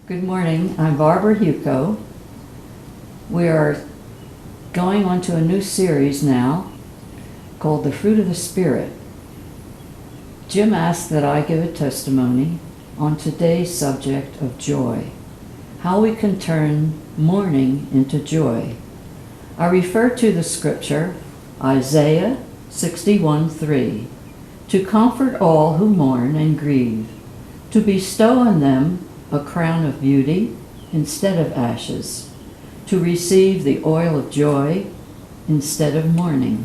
Good morning. I'm Barbara Hewko. We are going on to a new series now called The Fruit of the Spirit. Jim asked that I give a testimony on today's subject of joy, how we can turn mourning into joy. I refer to the scripture, Isaiah 61:3, to comfort all who mourn and grieve, to bestow on them a crown of beauty instead of ashes, to receive the oil of joy instead of mourning.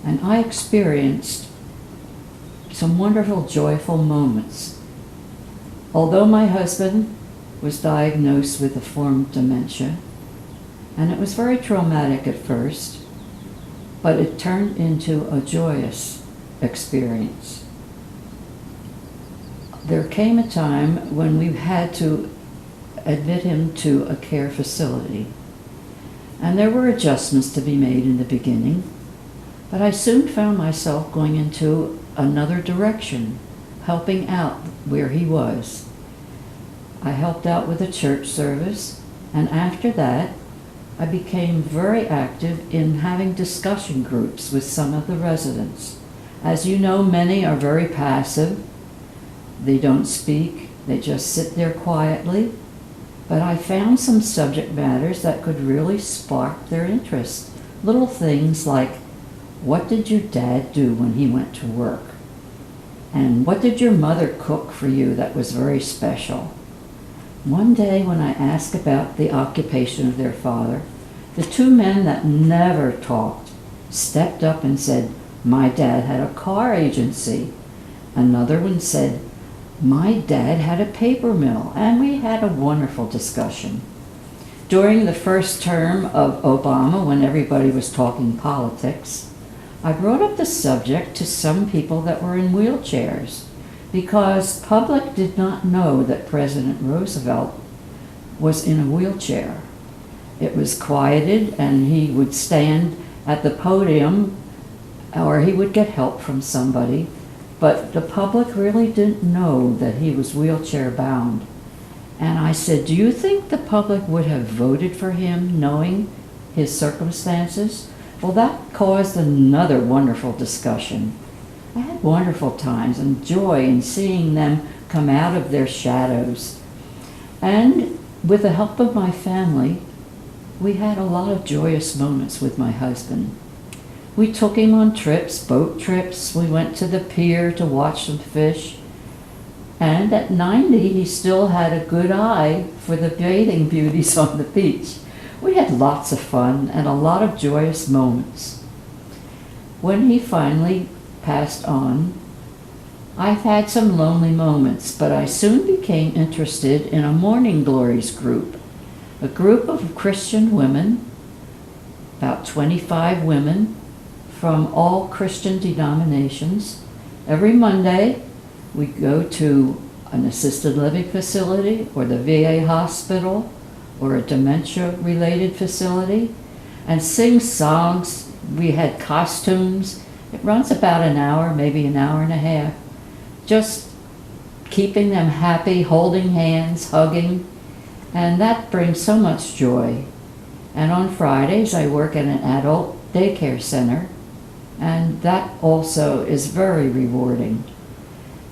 And I experienced some wonderful, joyful moments. Although my husband was diagnosed with a form of dementia, and it was very traumatic at first, but it turned into a joyous experience. There came a time when we had to admit him to a care facility, and there were adjustments to be made in the beginning, but I soon found myself going into another direction, helping out where he was. I helped out with a church service, and after that, I became very active in having discussion groups with some of the residents. As you know, many are very passive. They don't speak, they just sit there quietly. But I found some subject matters that could really spark their interest. Little things like, what did your dad do when he went to work? And what did your mother cook for you that was very special? One day when I asked about the occupation of their father, the two men that never talked stepped up and said, my dad had a car agency. Another one said, my dad had a paper mill, and we had a wonderful discussion. During the first term of Obama, when everybody was talking politics, I brought up the subject to some people that were in wheelchairs because public did not know that President Roosevelt was in a wheelchair. It was quieted, and he would stand at the podium or he would get help from somebody. But the public really didn't know that he was wheelchair bound. And I said, do you think the public would have voted for him knowing his circumstances? Well, that caused another wonderful discussion. I had wonderful times and joy in seeing them come out of their shadows. And with the help of my family, we had a lot of joyous moments with my husband. We took him on trips, boat trips. We went to the pier to watch some fish. And at 90, he still had a good eye for the bathing beauties on the beach. We had lots of fun and a lot of joyous moments. When he finally passed on, I've had some lonely moments, but I soon became interested in a Morning Glories group, a group of Christian women, about 25 women, from all Christian denominations. Every Monday, we go to an assisted living facility or the VA hospital or a dementia-related facility and sing songs. We had costumes. It runs about an hour, maybe an hour and a half, just keeping them happy, holding hands, hugging, and that brings so much joy. And on Fridays, I work at an adult daycare center, and that also is very rewarding.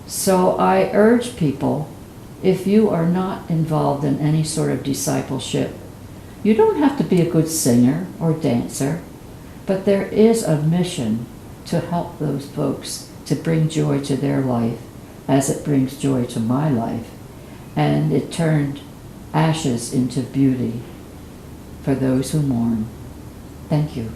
So I urge people, if you are not involved in any sort of discipleship, you don't have to be a good singer or dancer, but there is a mission to help those folks to bring joy to their life as it brings joy to my life. And it turned ashes into beauty for those who mourn. Thank you.